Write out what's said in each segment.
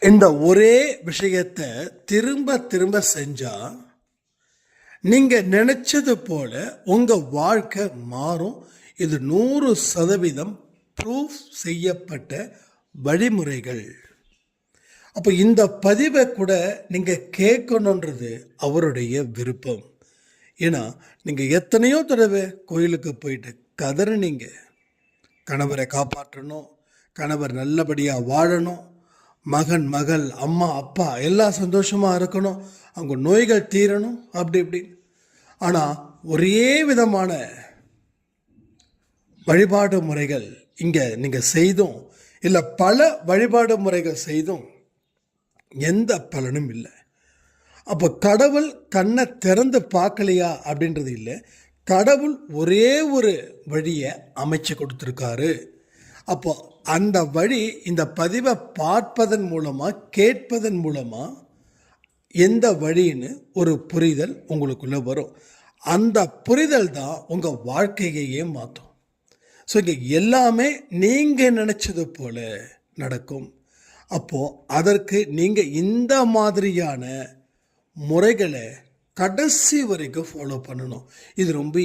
இந்த ஒரே விஷயத்தை திரும்ப திரும்ப செஞ்சா நீங்க நினைச்சது போல உங்க வாழ்க்கை மாறும். இது 100% ப்ரூஃப் செய்யப்பட்ட வழிமுறைகள். அப்போ இந்த பதிவை கூட நீங்க கேட்கணுன்றது அவருடைய விருப்பம். ஏன்னா நீங்க எத்தனையோ தடவை கோயிலுக்கு போயிட்டு கதறினீங்க, கணவரை காப்பாற்றணும், கணவர் நல்லபடியாக வாழணும், மகன் மகள் அம்மா அப்பா எல்லாம் சந்தோஷமாக இருக்கணும், அவங்க நோய்கள் தீரணும், அப்படி இப்படி. ஆனால் ஒரே விதமான வழிபாடு முறைகள் இங்கே நீங்கள் செய்தும் இல்லை பல வழிபாடு முறைகள் செய்தும் எந்த பலனும் இல்லை. அப்போ கடவுள் கண்ணை திறந்து பார்க்கலையா அப்படின்றது இல்லை, கடவுள் ஒரே ஒரு வழியை அமைச்சு கொடுத்துருக்காரு. அப்போ அந்த வழி இந்த பதிவை பார்ப்பதன் மூலமாக கேட்பதன் மூலமாக எந்த வழின்னு ஒரு புரிதல் உங்களுக்குள்ளே வரும். அந்த புரிதல் தான் உங்கள் வாழ்க்கையையே மாற்றும். ஸோ இங்கே எல்லாமே நீங்கள் நினச்சது போல நடக்கும். அப்போது அதற்கு நீங்கள் இந்த மாதிரியான முறைகளை கடைசி வரைக்கும் ஃபாலோ பண்ணணும். இது ரொம்ப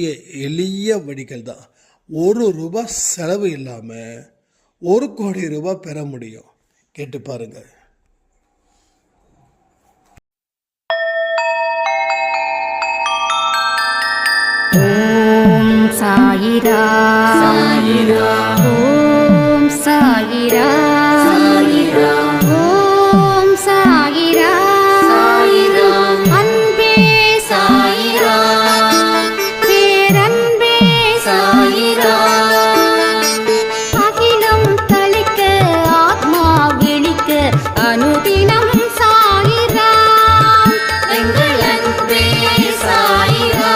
எளிய வழிகள் தான். ₹1 செலவு இல்லாமல் 1 கோடி ரூபாய் பெற முடியும். கேட்டு பாருங்கள். ஓம் சாயிரா சாயிரா, ஓம் சாயிரா சாயிரா, ஓம் சாயிரா சாயிரா, அன்பே சாயிரா, பேரன்பே சாயிரா, அகிலம் தளிக்க ஆத்மா விழிக்க அனுதினம் சாயிரா, எங்கள் அன்பே சாயிரா.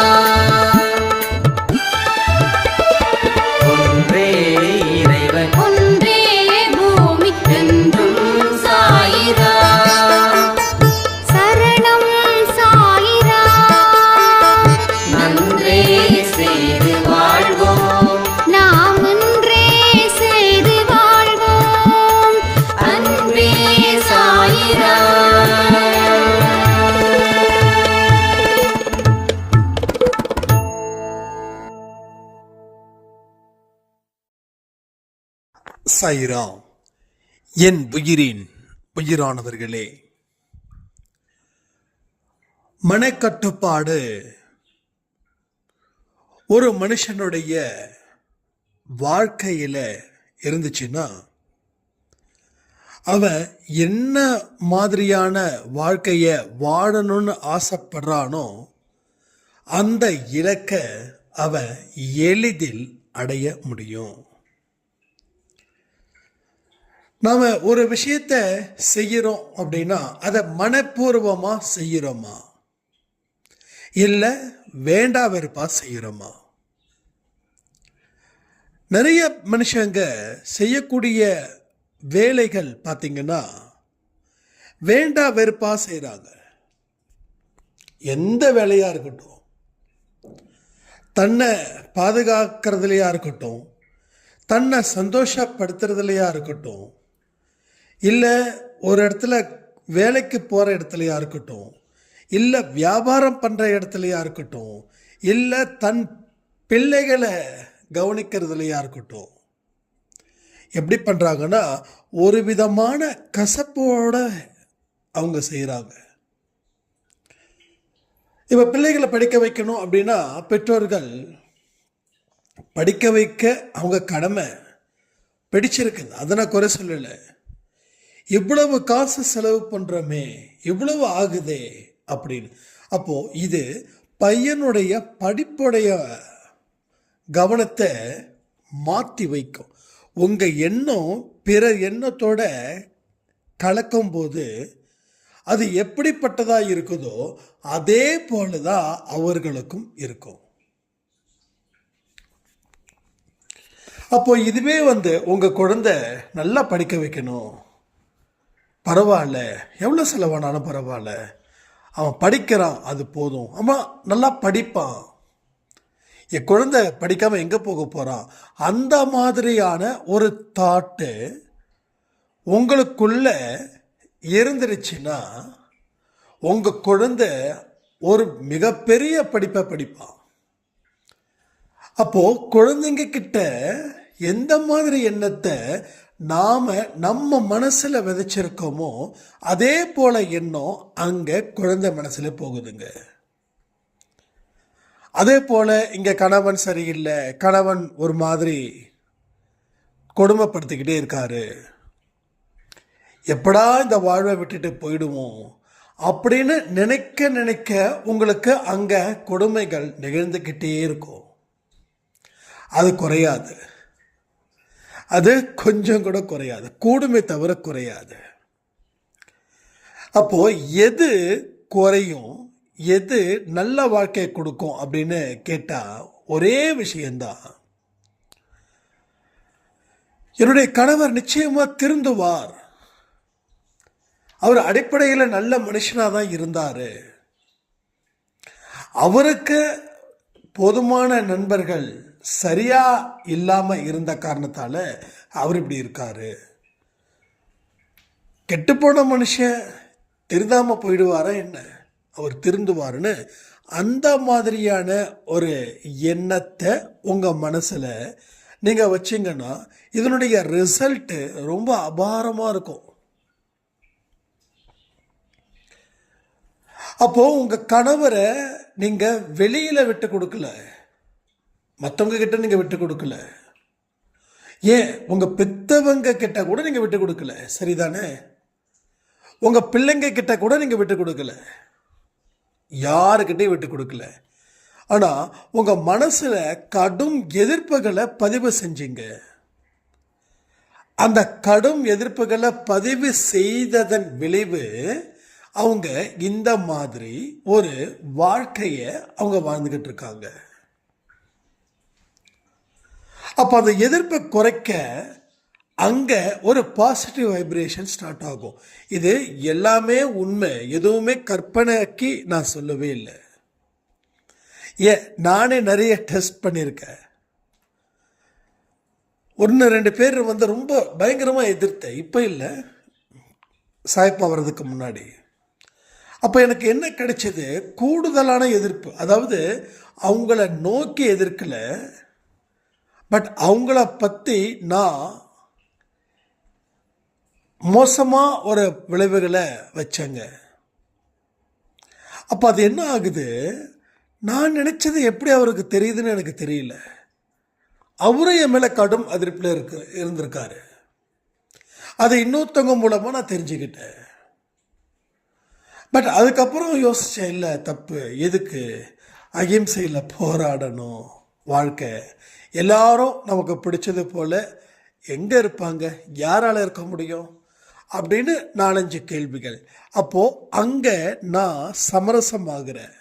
சாயிராம். என் உயிரின் உயிரானவர்களே, மனக்கட்டுப்பாடு ஒரு மனுஷனுடைய வாழ்க்கையில் இருந்துச்சுன்னா அவன் என்ன மாதிரியான வாழ்க்கையை வாழணும்னு ஆசைப்படுறானோ அந்த இலக்கை அவன் எளிதில் அடைய முடியும். நாம் ஒரு விஷயத்தை செய்கிறோம் அப்படின்னா அதை மனப்பூர்வமாக செய்கிறோமா இல்லை வேண்டா வெறுப்பா செய்கிறோமா? நிறைய மனுஷங்க செய்யக்கூடிய வேலைகள் பார்த்திங்கன்னா வேண்டா வெறுப்பா செய்கிறாங்க. எந்த வேலையாக இருக்கட்டும், தன்னை பாதுகாக்கிறதுலையா இருக்கட்டும், தன்னை சந்தோஷப்படுத்துறதுலையா இருக்கட்டும், இல்லை ஒரு இடத்துல வேலைக்கு போகிற இடத்துலையா இருக்கட்டும், இல்லை வியாபாரம் பண்ணுற இடத்துலையா இருக்கட்டும், இல்லை தன் பிள்ளைகளை கவனிக்கிறதுலையா இருக்கட்டும், எப்படி பண்ணுறாங்கன்னா ஒரு விதமான கசப்போட அவங்க செய்கிறாங்க. இப்போ பிள்ளைகளை படிக்க வைக்கணும் அப்படின்னா பெற்றோர்கள் படிக்க வைக்க அவங்க கடமை பிடிச்சிருக்குது, அதை நான் குறை சொல்லலை. இவ்வளவு காசு செலவு பண்ணுறோமே, இவ்வளவு ஆகுதே அப்படின்னு. அப்போது இது பையனுடைய படிப்புடைய கவனத்தை மாற்றி வைக்கும். உங்கள் எண்ணம் பிற எண்ணத்தோட கலக்கும்போது அது எப்படிப்பட்டதாக இருக்குதோ அதே போல தான் அவர்களுக்கும் இருக்கும். அப்போ இதுவே உங்கள் குழந்தை நல்லா படிக்க வைக்கணும், பரவாயில்ல எவ்வளோ செலவானாலும் பரவாயில்ல, அவன் படிக்கிறான் அது போதும், அவன் நல்லா படிப்பான், என் குழந்தை படிக்காமல் எங்கே போக போகிறான், அந்த மாதிரியான ஒரு தாட்டு உங்களுக்குள்ள இருந்துருச்சுன்னா உங்கள் குழந்தை ஒரு மிகப்பெரிய படிப்பை படிப்பான். அப்போது குழந்தைங்க கிட்ட எந்த மாதிரி எண்ணத்தை நாம் நம்ம மனசில் விதைச்சிருக்கோமோ அதே போல் எண்ணம் அங்கே குழந்தை மனசில் போகுதுங்க. அதே போல் இங்கே கணவன் சரியில்லை, கணவன் ஒரு மாதிரி கொடுமைப்படுத்திக்கிட்டே இருக்காரு, எப்படா இந்த வாழ்வை விட்டுட்டு போயிடுவோம் அப்படின்னு நினைக்க நினைக்க உங்களுக்கு அங்கே கொடுமைகள் நிகழ்ந்துக்கிட்டே இருக்கும். அது குறையாது, அது கொஞ்சம் கூட குறையாது, கூடுமே தவிர குறையாது. அப்போ எது குறையும், எது நல்ல வாழ்க்கையை கொடுக்கும் அப்படின்னு கேட்டால் ஒரே விஷயந்தான், என்னுடைய கணவர் நிச்சயமாக திருந்துவார், அவர் அடிப்படையில் நல்ல மனுஷனாக தான் இருந்தார், அவருக்கு போதுமான நண்பர்கள் சரியா இல்லாமல் இருந்த காரணத்தால் அவர் இப்படி இருக்காரு, கெட்டுப்போன மனுஷன் திருந்தாமல் போயிடுவாரா என்ன, அவர் திருந்துவாருன்னு அந்த மாதிரியான ஒரு எண்ணத்தை உங்கள் மனசில் நீங்கள் வச்சிங்கன்னா இதனுடைய ரிசல்ட்டு ரொம்ப அபாரமாக இருக்கும். அப்போது உங்கள் கணவரை நீங்கள் வெளியில் விட்டு கொடுக்கல, மற்றவங்க கிட்ட நீங்கள் விட்டு கொடுக்கல, ஏன் உங்கள் பெற்றவங்க கிட்ட கூட நீங்கள் விட்டு கொடுக்கல, சரிதானே? உங்கள் பிள்ளைங்க கிட்ட கூட நீங்கள் விட்டு கொடுக்கல, யாருக்கிட்டையும் விட்டு கொடுக்கல. ஆனால் உங்கள் மனசில் கடும் எதிர்ப்புகளை பதிவு செஞ்சீங்க. அந்த கடும் எதிர்ப்புகளை பதிவு செய்ததன் விளைவு அவங்க இந்த மாதிரி ஒரு வாழ்க்கையை அவங்க வாழ்ந்துக்கிட்டு இருக்காங்க. அப்போ அந்த எதிர்ப்பை குறைக்க அங்கே ஒரு பாசிட்டிவ் வைப்ரேஷன் ஸ்டார்ட் ஆகும். இது எல்லாமே உண்மை, எதுவுமே கற்பனைக்கு நான் சொல்லவே இல்லை. நானே நிறைய டெஸ்ட் பண்ணியிருக்கேன். 1-2 பேர் ரொம்ப பயங்கரமாக எதிர்த்தேன், இப்போ இல்லை, சாய்ப்பா வர்றதுக்கு முன்னாடி. அப்போ எனக்கு என்ன கிடைச்சது, கூடுதலான எதிர்ப்பு. அதாவது அவங்கள நோக்கி எதிர்க்கலை, பட் அவங்கள பற்றி நான் மோசமாக ஒரு விளைவுகளை வச்சேங்க. அப்போ அது என்ன ஆகுது, நான் நினச்சது எப்படி அவருக்கு தெரியுதுன்னு எனக்கு தெரியல. அவரும் என் மேலே கடும் அதிர்ப்பில் இருந்திருக்காரு. அதை இன்னொருத்தவங்க மூலமாக நான் தெரிஞ்சுக்கிட்டேன். பட் அதுக்கப்புறம் யோசித்தேன், இல்லை தப்பு, எதுக்கு அகிம்சையில் போராடணும், வாழ்க்கை எல்லாரும் நமக்கு பிடிச்சது போல் எங்கே இருப்பாங்க, யாரால் இருக்க முடியும் அப்படின்னு 4-5 கேள்விகள். அப்போது அங்கே நான் சமரசம் ஆகிறேன்,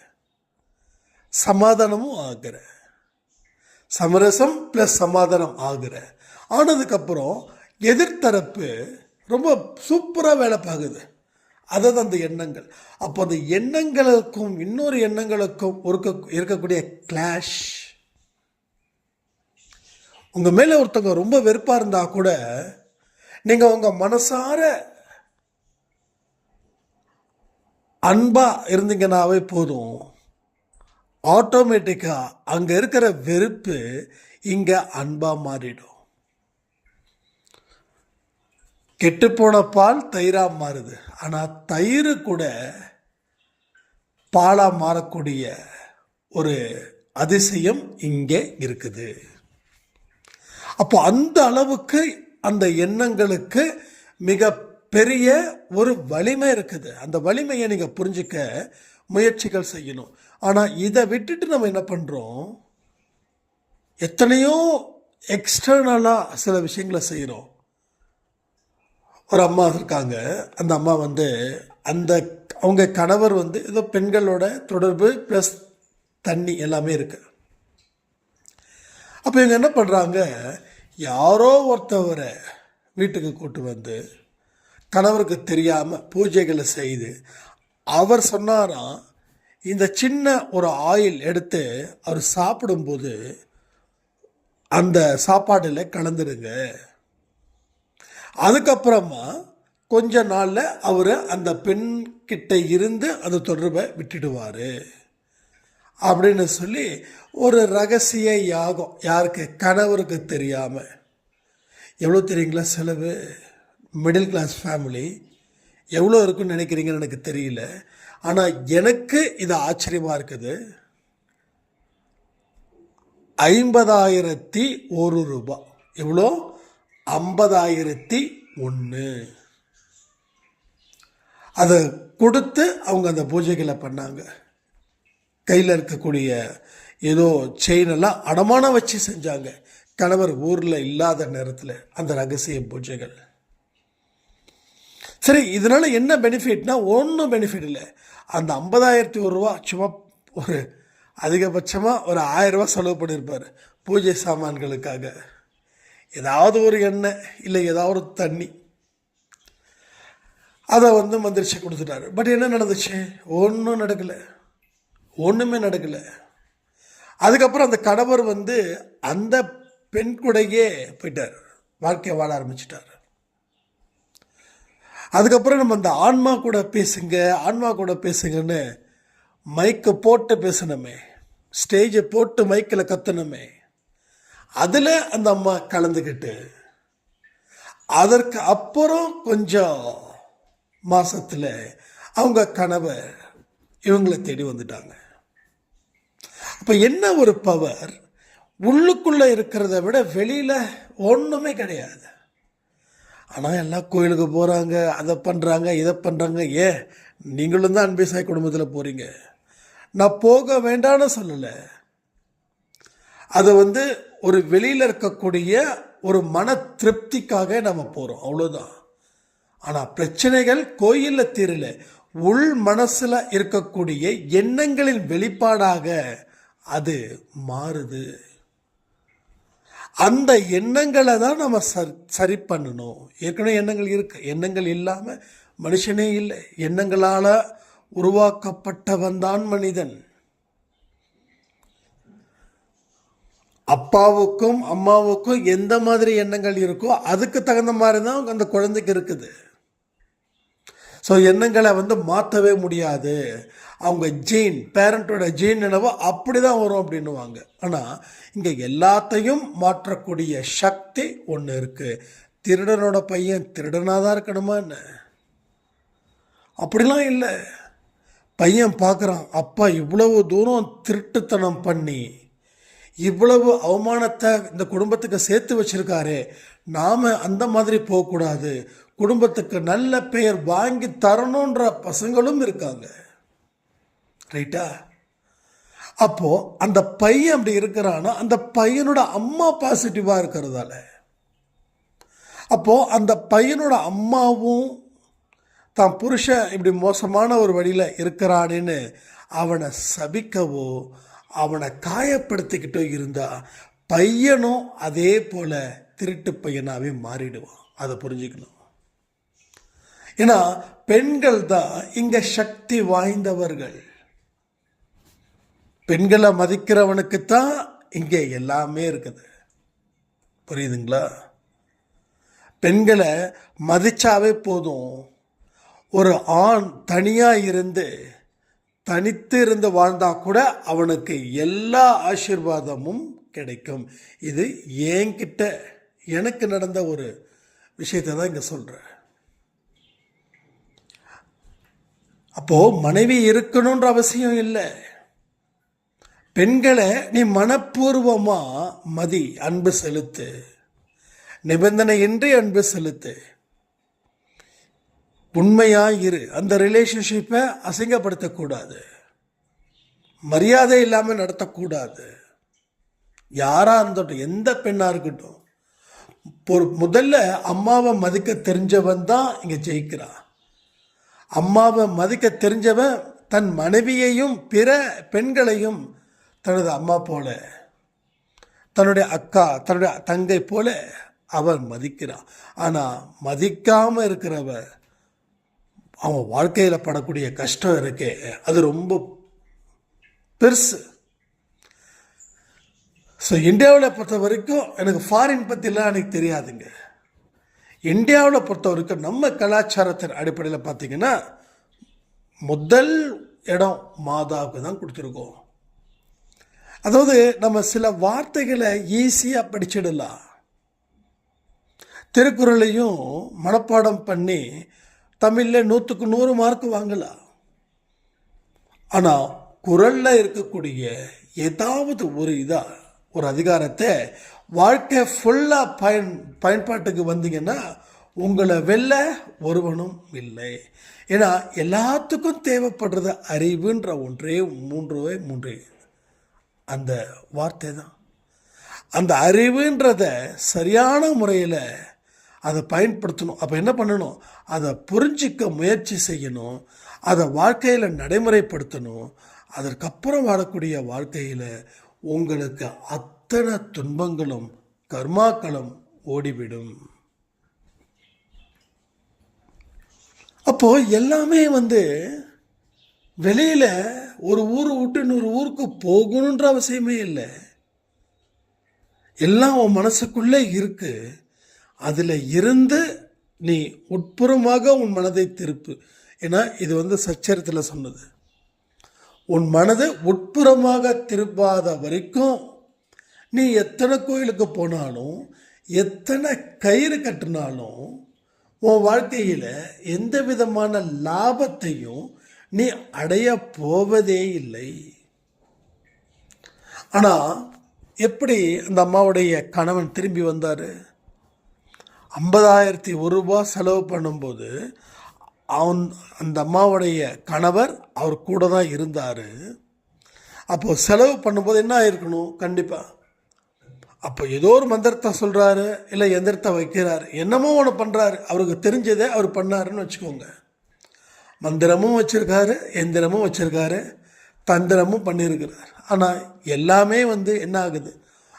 சமாதானமும் ஆகிறேன், சமரசம் ப்ளஸ் சமாதானம் ஆகிறேன். ஆனதுக்கப்புறம் எதிர்த்தரப்பு ரொம்ப சூப்பராக வேலை பார்க்குது. அதாவது அந்த எண்ணங்கள், அப்போ அந்த எண்ணங்களுக்கும் இன்னொரு எண்ணங்களுக்கும் இருக்கக்கூடிய கிளாஷ். உங்கள் மேலே ஒருத்தவங்க ரொம்ப வெறுப்பாக இருந்தால் கூட நீங்கள் உங்கள் மனசார அன்பாக இருந்தீங்கன்னாவே போதும், ஆட்டோமேட்டிக்காக அங்கே இருக்கிற வெறுப்பு இங்கே அன்பாக மாறிடும். கெட்டுப்போன பால் தயிராக மாறுது, ஆனால் தயிர் கூட பாலாக மாறக்கூடிய ஒரு அதிசயம் இங்கே இருக்குது. அப்போ அந்த அளவுக்கு அந்த எண்ணங்களுக்கு மிக பெரிய ஒரு வலிமை இருக்குது. அந்த வலிமையை நீங்கள் புரிஞ்சிக்க முயற்சிகள் செய்யணும். ஆனால் இதை விட்டுட்டு நம்ம என்ன பண்ணுறோம், எத்தனையோ எக்ஸ்டர்னலாக சில விஷயங்களை செய்கிறோம். ஒரு அம்மா இருக்காங்க, அந்த அம்மா அந்த அவங்க கணவர் ஏதோ பெண்களோட தொடர்பு ப்ளஸ் தண்ணி எல்லாமே இருக்கு. அப்போ இவங்க என்ன பண்ணுறாங்க, யாரோ ஒருத்தவரை வீட்டுக்கு கூட்டு கணவருக்கு தெரியாமல் பூஜைகளை செய்து, அவர் சொன்னாராம், இந்த சின்ன ஒரு ஆயில் எடுத்து அவர் சாப்பிடும்போது அந்த சாப்பாடில் கலந்துடுங்க, அதுக்கப்புறமா கொஞ்ச நாளில் அவர் அந்த பெண் கிட்ட இருந்து அந்த தொடர்பை விட்டுடுவார் அப்படின்னு சொல்லி ஒரு ரகசிய யாகம், யாருக்கு? கணவருக்கு தெரியாமல். எவ்வளோ தெரியுங்களா செலவு? மிடில் கிளாஸ் ஃபேமிலி எவ்வளோ இருக்குன்னு நினைக்கிறீங்கன்னு எனக்கு தெரியல. ஆனால் எனக்கு இது ஆச்சரியமாக இருக்குது. 50,001 ரூபாய். எவ்வளோ? 50,001. அதை கொடுத்து அவங்க அந்த பூஜைகளை பண்ணாங்க. கையில் இருக்கக்கூடிய ஏதோ செயினெல்லாம் அடமானம் வச்சு செஞ்சாங்க. கணவர் ஊரில் இல்லாத நேரத்தில் அந்த ரகசிய பூஜைகள். சரி, இதனால் என்ன பெனிஃபிட்னா ஒன்றும் பெனிஃபிட் இல்லை. அந்த 50,001 ரூபா சும்மா ஒரு அதிகபட்சமாக ஒரு 1000 ரூபா செலவு பண்ணியிருப்பார் பூஜை சாமான்களுக்காக. ஏதாவது ஒரு எண்ணெய் இல்லை ஏதாவது ஒரு தண்ணி அதை மந்திரிச்சு கொடுத்துட்டாரு. பட் என்ன நடந்துச்சு? ஒன்றும் நடக்கலை, ஒன்றுமே நடக்கலை. அதுக்கப்புறம் அந்த கணவர் அந்த பெண் கூடயே போயிட்டார், வாழ்க்கையை வாழ ஆரம்பிச்சிட்டார். அதுக்கப்புறம் நம்ம அந்த ஆன்மா கூட பேசுங்க, ஆன்மா கூட பேசுங்கன்னு மைக்கை போட்டு பேசணுமே, ஸ்டேஜை போட்டு மைக்கில் கத்தணுமே, அதில் அந்த அம்மா கலந்துக்கிட்டு அதற்கு அப்புறம் கொஞ்சம் மாசத்தில் அவங்க கணவர் இவங்களை தேடி வந்துட்டாங்க. அப்போ என்ன ஒரு பவர்! உள்ளுக்குள்ளே இருக்கிறத விட வெளியில் ஒன்றுமே கிடையாது. ஆனால் எல்லாம் கோயிலுக்கு போகிறாங்க, அதை பண்ணுறாங்க, இதை பண்ணுறாங்க. ஏன் நீங்களும் தான் அன்பே சாய் குடும்பத்தில் போகிறீங்க. நான் போக வேண்டான்னு சொல்லலை. அது ஒரு வெளியில் இருக்கக்கூடிய ஒரு மன திருப்திக்காக நம்ம போகிறோம், அவ்வளோதான். ஆனால் பிரச்சனைகள் கோயிலில் தீரல, உள் மனசில் இருக்கக்கூடிய எண்ணங்களின் வெளிப்பாடாக அது மாறுது. அந்த எண்ணங்களை தான் நம்ம சரி பண்ணணும். ஏற்கனவே எண்ணங்கள் இருக்கு, எண்ணங்கள் இல்லாமல் மனுஷனே இல்லை. எண்ணங்களால் உருவாக்கப்பட்டவன் தான் மனிதன். அப்பாவுக்கும் அம்மாவுக்கும் எந்த மாதிரி எண்ணங்கள் இருக்கோ அதுக்கு தகுந்த மாதிரி தான் அந்த குழந்தைக்கு இருக்குது. ஸோ எண்ணங்களை மாற்றவே முடியாது. அவங்க ஜீன், பேரண்ட்டோட ஜீன் என்னவோ அப்படி தான் வரும் அப்படின்னுவாங்க. ஆனால் இங்கே எல்லாத்தையும் மாற்றக்கூடிய சக்தி ஒன்று இருக்குது. திருடனோட பையன் திருடனாக தான் இருக்கணுமா என்ன? அப்படிலாம் இல்லை. பையன் பார்க்குறான், அப்பா இவ்வளவு தூரம் திருட்டுத்தனம் பண்ணி இவ்வளவு அவமானத்தை இந்த குடும்பத்துக்கு சேர்த்து வச்சிருக்காரு, நாம் அந்த மாதிரி போகக்கூடாது, குடும்பத்துக்கு நல்ல பெயர் வாங்கி தரணுன்ற பசங்களும் இருக்காங்க. ரைட்டா? அப்போது அந்த பையன் அப்படி இருக்கிறான்னா அந்த பையனோட அம்மா பாசிட்டிவாக இருக்கிறதால, அப்போது அந்த பையனோட அம்மாவும் தான் புருஷன் இப்படி மோசமான ஒரு வழியில் இருக்கிறானேன்னு அவனை சபிக்கவோ அவனை காயப்படுத்திக்கிட்டோ இருந்தால் பையனும் அதே போல் திருட்டு பையனாகவே மாறிடுவான். அதை புரிஞ்சுக்கணும். ஏன்னா பெண்கள் தான் இங்கே சக்தி வாய்ந்தவர்கள். பெண்களை மதிக்கிறவனுக்குத்தான் இங்கே எல்லாமே இருக்குது. புரியுதுங்களா? பெண்களை மதிச்சாவே போதும். ஒரு ஆண் தனியாக தனித்து இருந்து வாழ்ந்தா கூட அவனுக்கு எல்லா ஆசீர்வாதமும் கிடைக்கும். இது என்கிட்ட எனக்கு நடந்த ஒரு விஷயத்தை தான் இங்கே சொல்கிறேன். அப்போது மனைவி இருக்கணுன்ற அவசியம் இல்லை. பெண்களை நீ மனப்பூர்வமாக மதி, அன்பு செலுத்து, நிபந்தனையின்றி அன்பு செலுத்து, உண்மையாக இரு. அந்த ரிலேஷன்ஷிப்பை அசிங்கப்படுத்தக்கூடாது, மரியாதை இல்லாமல் நடத்தக்கூடாது. யாராக இருந்தட்டும், எந்த பெண்ணாக இருக்கட்டும், முதல்ல அம்மாவை மதிக்க தெரிஞ்சவன் தான் இங்கே ஜெயிக்கிறான். அம்மாவை மதிக்க தெரிஞ்சவன் தன் மனைவியையும் பிற பெண்களையும் தனது அம்மா போல, தன்னுடைய அக்கா, தன்னுடைய தங்கை போல அவன் மதிக்கிறான். ஆனால் மதிக்காமல் இருக்கிறவ அவன் வாழ்க்கையில் படக்கூடிய கஷ்டம் இருக்கே, அது ரொம்ப பெருசு. ஸோ இந்தியாவில் பொறுத்த வரைக்கும் எனக்கு ஃபாரின் பற்றிலாம் எனக்கு தெரியாதுங்க. இந்தியாவில் பொறுத்த வரைக்கும் நம்ம கலாச்சாரத்தின் அடிப்படையில் பார்த்திங்கன்னா முதல் இடம் மாதாவுக்கு தான் கொடுத்துருக்கோம். அதாவது நம்ம சில வார்த்தைகளை ஈஸியாக படிச்சிடலாம். திருக்குறளையும் மனப்பாடம் பண்ணி தமிழில் 100க்கு 100 மார்க் வாங்கலாம். ஆனால் குறளில் இருக்கக்கூடிய ஏதாவது ஒரு அதிகாரத்தை வாழ்க்கை ஃபுல்லாக பயன்பாட்டுக்கு வந்தீங்கன்னா உங்களை வெல்ல ஒருவனும் இல்லை. ஏன்னா எல்லாத்துக்கும் தேவைப்படுறது அறிவுன்ற மூன்றே அந்த வார்த்தை தான். அந்த அறிவுன்றத சரியான முறையில் அதை பயன்படுத்தணும். அப்போ என்ன பண்ணணும்? அதை புரிஞ்சிக்க முயற்சி செய்யணும், அதை வாழ்க்கையில் நடைமுறைப்படுத்தணும். அதற்கப்புறம் வாழக்கூடிய வாழ்க்கையில் உங்களுக்கு அத்தனை துன்பங்களும் கர்மாக்களும் ஓடிவிடும். அப்போது எல்லாமே வெளியில் ஒரு ஊரை விட்டு இன்னொரு ஊருக்கு போகணுன்ற அவசியமே இல்லை. எல்லாம் உன் மனசுக்குள்ளே இருக்கு. அதில் இருந்து நீ உட்புறமாக உன் மனதை திருப்பு. ஏன்னா இது சச்சரித்தில் சொன்னது. உன் மனதை உட்புறமாக திருப்பாத வரைக்கும் நீ எத்தனை கோயிலுக்கு போனாலும் எத்தனை கயிறு கட்டினாலும் உன் வாழ்க்கையில் எந்த விதமான லாபத்தையும் நீ அடைய போவதே இல்லை. ஆனால் எப்படி அந்த அம்மாவுடைய கணவன் திரும்பி வந்தார்? 50,001 ரூபாய் செலவு பண்ணும்போது அந்த அம்மாவுடைய கணவர் அவர் கூட தான் இருந்தார். அப்போது செலவு பண்ணும்போது என்ன ஆயிருக்கணும்? கண்டிப்பாக அப்போ ஏதோ ஒரு மந்திரத்தை சொல்கிறாரு, இல்லை எந்திரத்தை வைக்கிறாரு, என்னமோ ஒன்று பண்ணுறாரு. அவருக்கு தெரிஞ்சதை அவர் பண்ணாருன்னு வச்சுக்கோங்க. மந்திரமும் வச்சுருக்காரு, எந்திரமும் வச்சுருக்காரு, தந்திரமும் பண்ணியிருக்கிறார். ஆனால் எல்லாமே என்ன ஆகுது?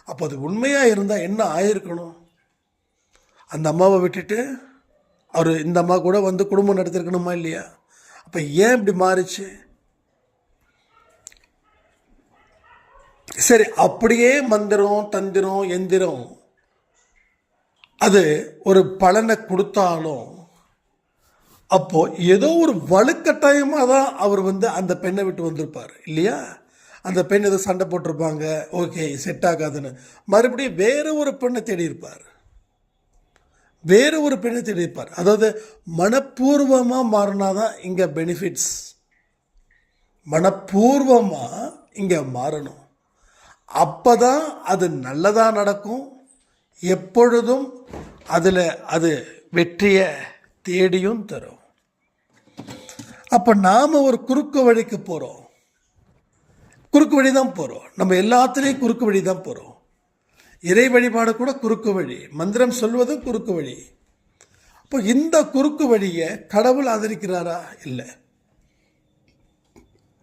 அப்போ அது உண்மையாக இருந்தால் என்ன ஆயிருக்கணும்? அந்த அம்மாவை விட்டுட்டு அவர் இந்த அம்மா கூட குடும்பம் நடத்திருக்கணுமா இல்லையா? அப்போ ஏன் இப்படி மாறிச்சு? சரி, அப்படியே மந்திரம் தந்திரம் எந்திரம் அது ஒரு பலனை கொடுத்தாலும் அப்போ ஏதோ ஒரு வலுக்கட்டாயமாக தான் அவர் அந்த பெண்ணை விட்டு வந்திருப்பார் இல்லையா? அந்த பெண் ஏதோ சண்டை போட்டிருப்பாங்க, ஓகே செட் ஆகாதுன்னு மறுபடியும் வேறு ஒரு பெண்ணை தேடி இருப்பார். அதாவது மனப்பூர்வமாக மாறினாதான் இங்கே பெனிஃபிட்ஸ். மனப்பூர்வமாக இங்கே மாறணும். அப்போ தான் அது நல்லதாக நடக்கும். எப்பொழுதும் அதில் அது வெற்றியை தேடியும் தரும். அப்போ நாம் ஒரு குறுக்கு வழிக்கு போகிறோம். குறுக்கு வழி தான் போகிறோம். நம்ம எல்லாத்துலேயும் குறுக்கு வழி தான் போகிறோம். இறை வழிபாடு கூட குறுக்கு வழி, மந்திரம் சொல்வதும் குறுக்கு வழி. இப்போ இந்த குறுக்கு வழியை கடவுள் ஆதரிக்கிறாரா? இல்லை.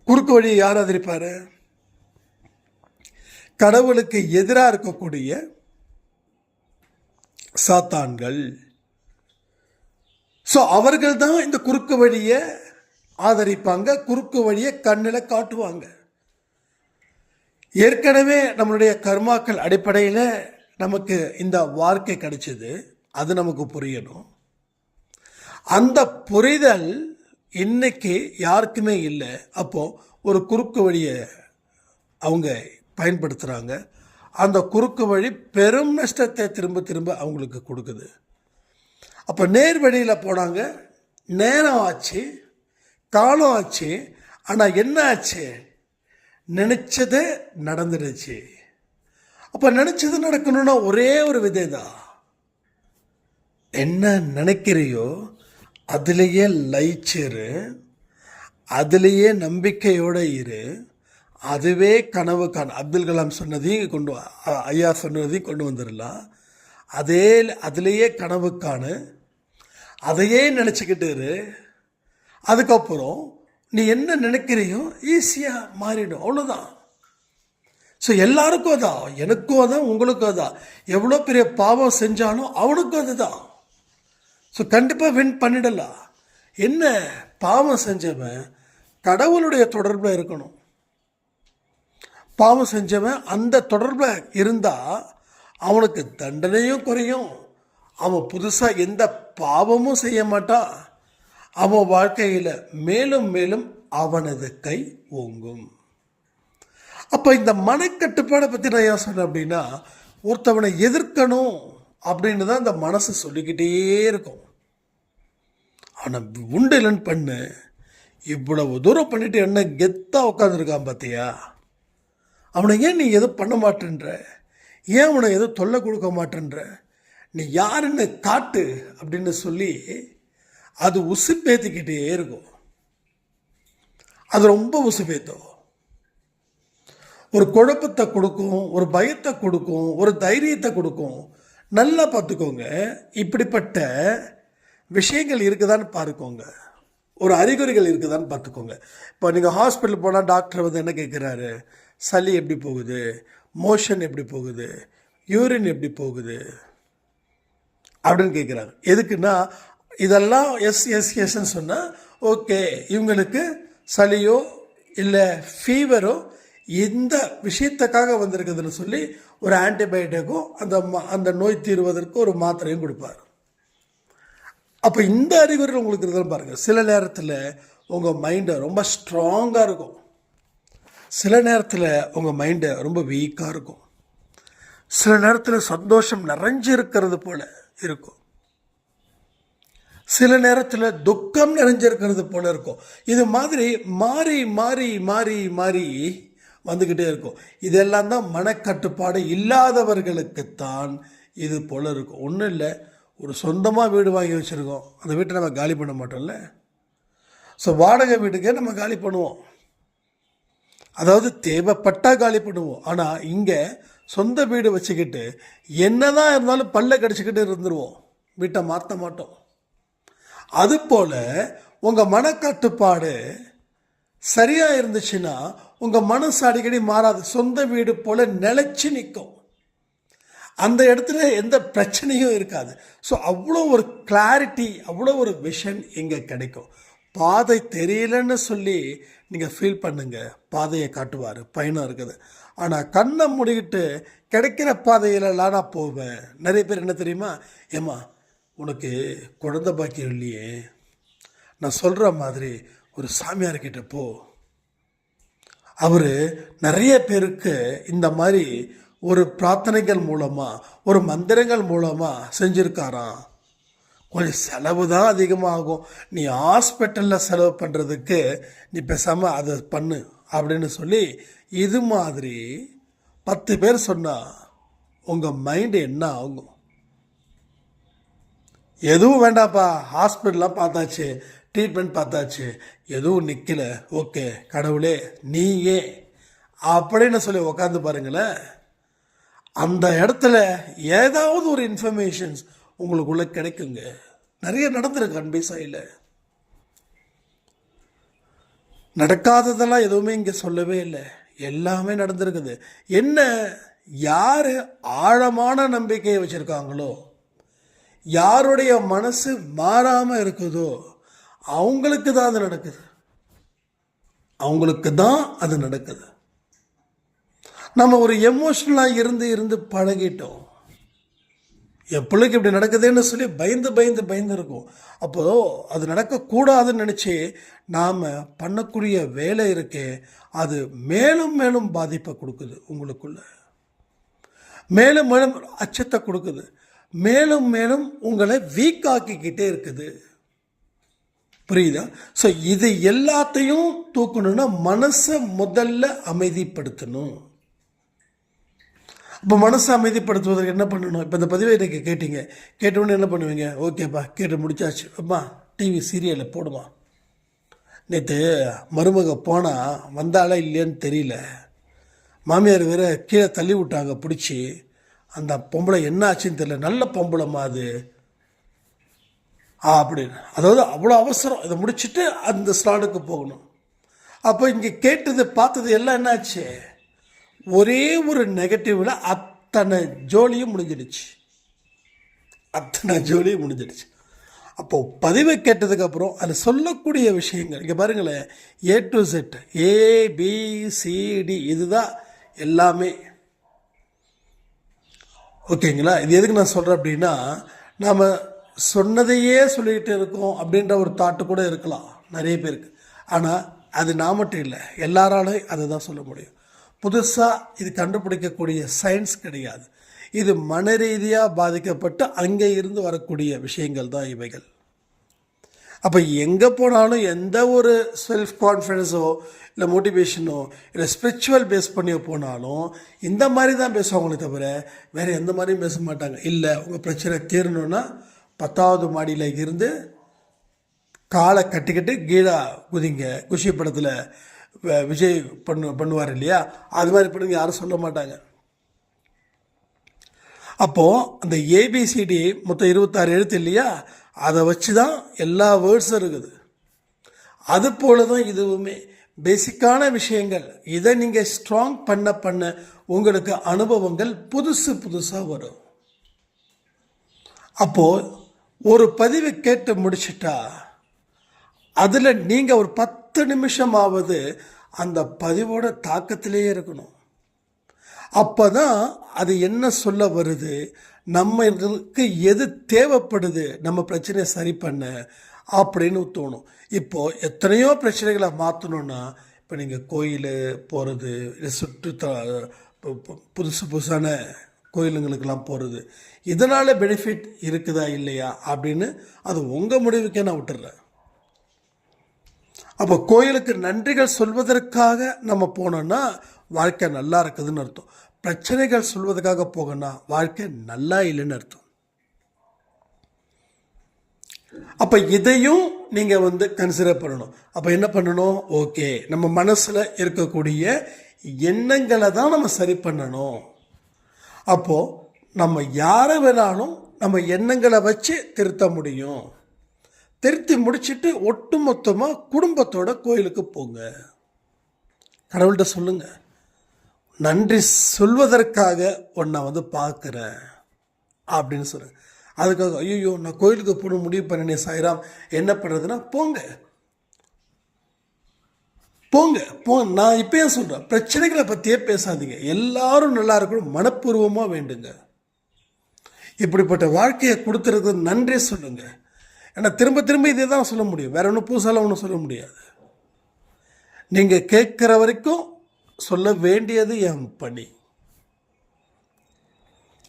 குறுக்கு வழியை யார் ஆதரிப்பார்? கடவுளுக்கு எதிராக இருக்கக்கூடிய சாத்தான்கள். ஸோ அவர்கள் தான் இந்த குறுக்கு வழியை ஆதரிப்பாங்க, குறுக்கு வழியை கண்ணில் காட்டுவாங்க. ஏற்கனவே நம்மளுடைய கர்மாக்கள் அடிப்படையில் நமக்கு இந்த வாழ்க்கை கிடைச்சது, அது நமக்கு புரியணும். அந்த புரிதல் இன்னைக்கு யாருக்குமே இல்லை. அப்போது ஒரு குறுக்கு வழியை அவங்க பயன்படுத்துகிறாங்க. அந்த குறுக்கு வழி பெரும் நஷ்டத்தை திரும்ப திரும்ப அவங்களுக்கு கொடுக்குது. அப்போ நேர் வழியில் போனாங்க, நேரம் ஆச்சு, காலம் ஆச்சு, ஆனால் என்ன ஆச்சு? நினச்சது நடந்துடுச்சு. அப்போ நினச்சது நடக்கணும்னா ஒரே ஒரு விதை தான். என்ன நினைக்கிறியோ அதுலேயே லயிச்சிரு, அதுலேயே நம்பிக்கையோடு இரு. அதுவே கனவு காண. அப்துல் கலாம் சொன்னதையும் ஐயா சொன்னதையும் கொண்டு வந்துடலாம். அதுலேயே கனவு காணு, அதையே நினச்சிக்கிட்டு இரு. அதுக்கப்புறம் நீ என்ன நினைக்கிறியோ ஈஸியாக மாறிடும். அவ்வளோதான். ஸோ எல்லாருக்கும் அதான், எனக்கும் அதான், உங்களுக்கும் அதான். எவ்வளோ பெரிய பாவம் செஞ்சாலும் அவனுக்கும் அதுதான். ஸோ கண்டிப்பாக வின் பண்ணிடலாம். என்ன பாவம் செஞ்சவன் கடவுளுடைய தொடர்பில் இருக்கணும். பாவம் செஞ்சவன் அந்த தொடர்பில் இருந்தால் அவனுக்கு தண்டனையும் குறையும், அவன் புதுசாக எந்த பாவமும் செய்ய மாட்டான். அவன் வாழ்க்கையில் மேலும் மேலும் அவனது கை ஓங்கும். அப்போ இந்த மனக்கட்டுப்பாடை பற்றி நான் ஏன் சொன்னேன் அப்படின்னா, ஒருத்தவனை எதிர்க்கணும் அப்படின்னு தான் இந்த மனசு சொல்லிக்கிட்டே இருக்கும். ஆனால் உண்டு இல்லைன்னு பண்ணு, இவ்வளவு தூரம் பண்ணிட்டு என்ன கெத்தாக உட்காந்துருக்கான் பார்த்தியா, அவனை ஏன் நீ எதுவும் பண்ண மாட்டேன்ற, ஏன் அவனை எதுவும் தொல்லை கொடுக்க மாட்டேன்ற, நீ யாருன்னு காட்டு அப்படின்னு சொல்லி அது உசுப்பேத்திக்கிட்டே இருக்கும். அது ரொம்ப உசுப்பேத்தும். ஒரு குழப்பத்தை கொடுக்கும், ஒரு பயத்தை கொடுக்கும், ஒரு தைரியத்தை கொடுக்கும். நல்லா பார்த்துக்கோங்க, இப்படிப்பட்ட விஷயங்கள் இருக்குதான்னு பார்த்துக்கோங்க, ஒரு அறிகுறிகள் இருக்குதான்னு பார்த்துக்கோங்க. இப்போ நீங்கள் ஹாஸ்பிட்டல் போனால் டாக்டர் வந்து என்ன கேட்குறாரு, சளி எப்படி போகுது, மோஷன் எப்படி போகுது, யூரின் எப்படி போகுது அப்படின்னு கேட்குறாங்க. எதுக்குன்னா இதெல்லாம் எஸ்ன்னு சொன்னால் ஓகே, இவங்களுக்கு சளியோ இல்லை ஃபீவரோ இந்த விஷயத்துக்காக வந்திருக்குதுன்னு சொல்லி ஒரு ஆன்டிபயோட்டிக்கும் அந்த நோய் தீர்வதற்கு ஒரு மாத்திரையும் கொடுப்பார். அப்போ இந்த அறிகுறிகள் உங்களுக்கு இருக்குதுன்னு பாருங்கள். சில நேரத்தில் உங்கள் மைண்டை ரொம்ப ஸ்ட்ராங்காக இருக்கும், சில நேரத்தில் உங்கள் மைண்டை ரொம்ப வீக்காக இருக்கும், சில நேரத்தில் சந்தோஷம் நிறைஞ்சு இருக்கிறது போல் இருக்கும், சில நேரத்தில் துக்கம் நிறைஞ்சிருக்கிறது போல இருக்கும். இது மாதிரி மாறி மாறி மாறி மாறி வந்துக்கிட்டே இருக்கும். இதெல்லாம் தான் மனக்கட்டுப்பாடு இல்லாதவர்களுக்குத்தான் இது போல் இருக்கும். ஒன்றும் இல்லை, ஒரு சொந்தமாக வீடு வாங்கி வச்சுருக்கோம், அந்த வீட்டை நம்ம காலி பண்ண மாட்டோம்ல. ஸோ வாடகை வீட்டுக்கே நம்ம காலி பண்ணுவோம், அதாவது தேவைப்பட்டால் காலி பண்ணுவோம். ஆனால் இங்கே சொந்த வீடு வச்சுக்கிட்டு என்னதான் இருந்தாலும் பல்ல கடிச்சிக்கிட்டு இருந்துருவோம், வீட்டை மாற்ற மாட்டோம். அதுபோல் உங்கள் மனக்கட்டுப்பாடு சரியாக இருந்துச்சுன்னா உங்கள் மனசு அடிக்கடி மாறாது, சொந்த வீடு போல் நிலைச்சி நிற்கும், அந்த இடத்துல எந்த பிரச்சனையும் இருக்காது. ஸோ அவ்வளோ ஒரு கிளாரிட்டி, அவ்வளோ ஒரு விஷன் இங்கே கிடைக்கும். பாதை தெரியலன்னு சொல்லி நீங்கள் ஃபீல் பண்ணுங்க, பாதையை காட்டுவார், பயணம் இருக்குது. ஆனால் கண்ணை மூடிக்கிட்டு கிடைக்கிற பாதையிலலாம் நான் போவேன். நிறைய பேர் என்ன தெரியுமா, ஏம்மா உனக்கு குழந்தை பாக்கியம் இல்லையே, நான் சொல்கிற மாதிரி ஒரு சாமியார்கிட்ட போ, அவர் நிறைய பேருக்கு இந்த மாதிரி ஒரு பிரார்த்தனைகள் மூலமாக ஒரு மந்திரங்கள் மூலமாக செஞ்சுருக்காராம், கொஞ்சம் செலவு தான் அதிகமாகும், நீ ஹாஸ்பிட்டலில் செலவு பண்ணுறதுக்கு நீ பேசாமல் அதை பண்ணு அப்படின்னு சொல்லி இது மாதிரி 10 பேர் சொன்னால் உங்கள் மைண்டு என்ன ஆகும்? எதுவும் வேண்டாப்பா, ஹாஸ்பிட்டலாம் பார்த்தாச்சு, ட்ரீட்மெண்ட் பார்த்தாச்சு, எதுவும் நிற்கல, ஓகே கடவுளே நீயே அப்படின்னு சொல்லி உக்காந்து பாருங்களேன். அந்த இடத்துல ஏதாவது ஒரு இன்ஃபர்மேஷன்ஸ் உங்களுக்குள்ள கிடைக்குங்க. நிறைய நடந்திருக்கு அன்பே சாயில, நடக்காததெல்லாம் எதுவுமே இங்கே சொல்லவே இல்லை, எல்லாமே நடந்திருக்குது. என்ன, யார் ஆழமான நம்பிக்கையை வச்சுருக்காங்களோ, யாருடைய மனசு மாறாமல் இருக்குதோ அவங்களுக்கு தான் அது நடக்குது, அவங்களுக்கு தான் அது நடக்குது. நம்ம ஒரு எமோஷ்னலாக இருந்து இருந்து பழகிட்டோம், என் பிள்ளைக்கு இப்படி நடக்குதுன்னு சொல்லி பயந்து பயந்து பயந்து இருக்கும். அப்போது அது நடக்கக்கூடாதுன்னு நினச்சி நாம் பண்ணக்கூடிய வேலை இருக்கே, அது மேலும் மேலும் பாதிப்பை கொடுக்குது, உங்களுக்குள்ள மேலும் மேலும் அச்சத்தை கொடுக்குது, மேலும் மேலும் உங்களை வீக்காக்கிக்கிட்டே இருக்குது. புரியுதா? ஸோ இது எல்லாத்தையும் தூக்கணும்னா மனசை முதல்ல அமைதிப்படுத்தணும். இப்போ மனசை அமைதிப்படுத்துவதற்கு என்ன பண்ணணும்? இப்போ இந்த பதிவை இன்றைக்கி கேட்டீங்க, கேட்டவுடனே என்ன பண்ணுவீங்க? ஓகேப்பா கேட்டு முடிச்சாச்சு, அப்பா டிவி சீரியலை போடுமா. நேற்று மருமக போனால் வந்தாலே இல்லையான்னு தெரியல, மாமியார் வேற கீழே தள்ளி விட்டாங்க பிடிச்சி, அந்த பொம்பளை என்ன ஆச்சுன்னு தெரியல, நல்ல பொம்பளைம்மா அது அப்படின்னு. அதாவது அவ்வளோ அவசரம், இதை முடிச்சுட்டு அந்த ஸ்லாடுக்கு போகணும். அப்போ இங்கே கேட்டது பார்த்தது எல்லாம் என்னாச்சு, ஒரே ஒரு நெகட்டிவில் அத்தனை ஜோலியும் முடிஞ்சிடுச்சு, அத்தனை ஜோலியும் முடிஞ்சிடுச்சு. அப்போது பதிவை கேட்டதுக்கப்புறம் அதில் சொல்லக்கூடிய விஷயங்கள் இங்கே பாருங்களேன், A to Z, ABCD இதுதான் எல்லாமே. ஓகேங்களா? இது எதுக்கு நான் சொல்கிறேன் அப்படின்னா, நாம் சொன்னதையே சொல்லிக்கிட்டு இருக்கோம் அப்படின்ற ஒரு தாட்டு கூட இருக்கலாம் நிறைய பேருக்கு. ஆனால் அது நான் மட்டும் இல்லை, எல்லாராலையும் அதை தான் சொல்ல முடியும். புதுசாக இது கண்டுபிடிக்கக்கூடிய சயின்ஸ் கிடையாது. இது மன ரீதியாக பாதிக்கப்பட்டு அங்கே இருந்து வரக்கூடிய விஷயங்கள் தான் இவைகள். அப்போ எங்கே போனாலும் எந்த ஒரு செல்ஃப் கான்ஃபிடென்ஸோ இல்லை மோட்டிவேஷனோ இல்லை ஸ்பிரிச்சுவல் பேஸ் பண்ணியோ போனாலும் இந்த மாதிரி தான் பேசுவாங்களே தவிர வேறு எந்த மாதிரியும் பேச மாட்டாங்க. இல்லை உங்கள் பிரச்சனை தீரணுன்னா 10வது மாடியில் இருந்து காலை கட்டிக்கிட்டு கீழே குதிங்க. குஷி படத்தில் விஜய் பண்ணுவார் இல்லையா, அது மாதிரி பண்ணுங்க யாரும் சொல்ல மாட்டாங்க. அப்போது அந்த ஏபிசிடி மொத்தம் 26 எழுத்து இல்லையா, அதை வச்சு தான் எல்லா வேர்ட்ஸும் இருக்குது. அது போல தான் இதுவுமே பேசிக்கான விஷயங்கள். இதை நீங்கள் ஸ்ட்ராங் பண்ண உங்களுக்கு அனுபவங்கள் புதுசாக வரும். அப்போது ஒரு பதிவு கேட்டு முடிச்சிட்டா அதில் நீங்கள் ஒரு 10 நிமிஷமாவது அந்த பதிவோட தாக்கத்திலேயே இருக்கணும். அப்போ தான் அது என்ன சொல்ல வருது, நம்மளுக்கு எது தேவைப்படுது நம்ம பிரச்சனையை சரி பண்ண அப்படின்னு தோணும். இப்போது எத்தனையோ பிரச்சனைகளை மாற்றணுன்னா, இப்போ நீங்கள் கோயில் போகிறது, இல்லை புதுசான கோயிலுங்களுக்கெல்லாம் போகிறது, இதனால் பெனிஃபிட் இருக்குதா இல்லையா அப்படின்னு அது உங்கள் முடிவுக்கே நான் விட்டுறேன். அப்போ கோயிலுக்கு நன்றிகள் சொல்வதற்காக நம்ம போனோன்னா வாழ்க்கை நல்லா இருக்குதுன்னு அர்த்தம். பிரச்சனைகள் சொல்வதற்காக போகணும்னா வாழ்க்கை நல்லா இல்லைன்னு அர்த்தம். அப்போ இதையும் நீங்கள் கன்சிடர் பண்ணணும். அப்போ என்ன பண்ணணும், ஓகே நம்ம மனசில் இருக்கக்கூடிய எண்ணங்களை தான் நம்ம சரி பண்ணணும். அப்போது நம்ம யாரை வேணாலும் நம்ம எண்ணங்களை வச்சு திருத்த முடியும். திருத்தி முடிச்சுட்டு ஒட்டுமொத்தமாக குடும்பத்தோட கோயிலுக்கு போங்க. கடவுள்கிட்ட சொல்லுங்க, நன்றி சொல்வதற்காக உன்னை பார்க்குறேன் அப்படின்னு சொல்லுங்க. அதுக்காக ஐயோ நான் கோயிலுக்கு போகணும் முடிவு பண்ணினேன் சாய்ராம், என்ன பண்ணுறதுன்னா போங்க. நான் இப்பயே சொல்கிறேன், பிரச்சனைகளை பற்றியே பேசாதீங்க. எல்லாரும் நல்லா இருக்கணும், மனப்பூர்வமாக வேண்டுங்க. இப்படிப்பட்ட வாழ்க்கையை கொடுத்துருக்கு நன்றி சொல்லுங்க. ஏன்னா திரும்ப இதே தான் சொல்ல முடியும், வேற ஒன்றும் புதுசாலாம் ஒன்றும் சொல்ல முடியாது. நீங்கள் கேட்குற வரைக்கும் சொல்ல வேண்டியது என் பணி.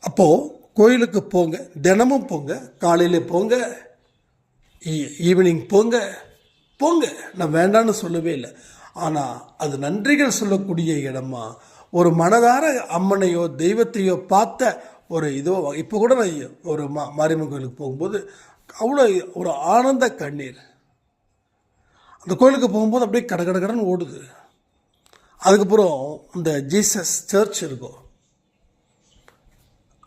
அப்போது கோயிலுக்கு போங்க, தினமும் போங்க, காலையில் போங்க, ஈவினிங் போங்க. நான் வேண்டான்னு சொல்லவே இல்லை. ஆனால் அது நன்றிகள் சொல்லக்கூடிய இடமா, ஒரு மனதார அம்மனையோ தெய்வத்தையோ பார்த்த ஒரு இதோ. இப்போ கூட நான் ஒரு மாரியம்மன் கோயிலுக்கு போகும்போது அவ்வளோ ஒரு ஆனந்த கண்ணீர். அந்த கோயிலுக்கு போகும்போது அப்படியே கடன்னு ஓடுது. அதுக்கப்புறம் இந்த ஜீசஸ் சர்ச் இருக்கும்.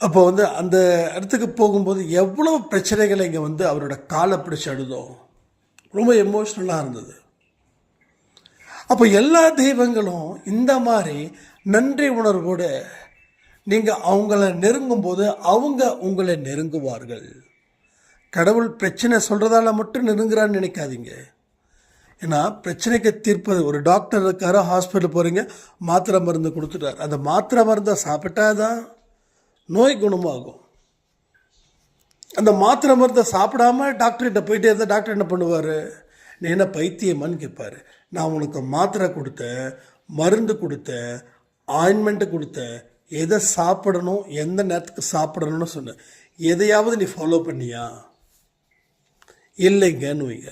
அப்போ அந்த இடத்துக்கு போகும்போது எவ்வளோ பிரச்சனைகளை இங்கே அவரோட காலை பிடிச்சி அழுதோம். ரொம்ப எமோஷ்னலாக இருந்தது. அப்போ எல்லா தெய்வங்களும் இந்த மாதிரி நன்றி உணர்வோடு நீங்கள் அவங்கள நெருங்கும்போது அவங்க உங்களை நெருங்குவார்கள். கடவுள் பிரச்சனை சொல்கிறதால மட்டும் நெருங்குறான்னு நினைக்காதீங்க. ஏன்னா பிரச்சனைக்கு தீர்ப்பது, ஒரு டாக்டர் இருக்காரு, ஹாஸ்பிட்டல் போகிறீங்க, மாத்திரை மருந்து கொடுத்துட்டார். அந்த மாத்திரை மருந்தை சாப்பிட்டாதான் நோய் குணமாகும். அந்த மாத்திரை மருந்தை சாப்பிடாம டாக்டர்கிட்ட போயிட்டே இருந்தால் டாக்டர் என்ன பண்ணுவார், நீ என்ன பைத்தியமான்னு கேட்பார். நான் உனக்கு மாத்திரை கொடுத்தேன், மருந்து கொடுத்தேன், ஆயின்மெண்ட்டு கொடுத்தேன், எதை சாப்பிடணும் எந்த நேரத்துக்கு சாப்பிடணும்னு சொன்னேன், எதையாவது நீ ஃபாலோ பண்ணியா? இல்லைங்கன்னு வைங்க.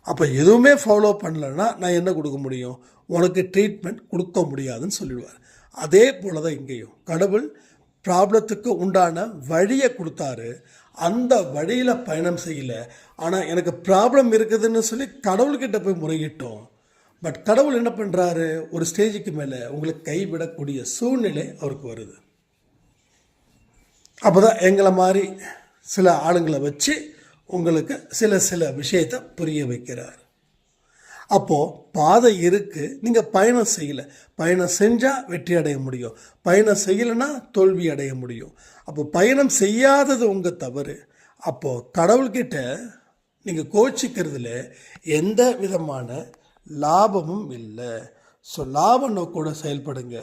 அப்போ எதுவுமே ஃபாலோ பண்ணலைன்னா நான் என்ன கொடுக்க முடியும், உனக்கு ட்ரீட்மெண்ட் கொடுக்க முடியாதுன்னு சொல்லிடுவார். அதே போல் தான் இங்கேயும் கடவுள் ப்ராப்ளத்துக்கு உண்டான வழியை கொடுத்தாரு, அந்த வழியில் பயணம் செய்யலை. ஆனால் எனக்கு ப்ராப்ளம் இருக்குதுன்னு சொல்லி கடவுள்கிட்ட போய் முறையிட்டோம். பட் கடவுள் என்ன பண்ணுறாரு, ஒரு ஸ்டேஜுக்கு மேலே உங்களுக்கு கைவிடக்கூடிய சூழ்நிலை அவருக்கு வருது. அப்போ தான் எங்களை மாதிரி சில ஆளுங்களை வச்சு உங்களுக்கு சில விஷயத்தை புரிய வைக்கிறார். அப்போது பாதை இருக்குது, நீங்கள் பயணம் செய்யலை. பயணம் செஞ்சால் வெற்றி அடைய முடியும், பயணம் செய்யலைன்னா தோல்வி அடைய முடியும். அப்போ பயணம் செய்யாதது உங்கள் தவறு. அப்போது கடவுள்கிட்ட நீங்கள் கோச்சிக்கிறதுல எந்த விதமான லாபமும் இல்லை. ஸோ லாப நோக்கோடு செயல்படுங்க,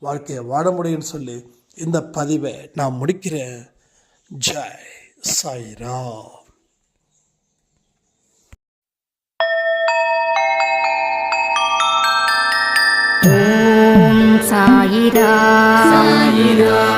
வாழ்க்கையை வாழ முடியும்னு சொல்லி இந்த பதிவை நான் முடிக்கிறேன். ஜெய் சாய்ராம். ஓம் சாயிரா. சாயிரா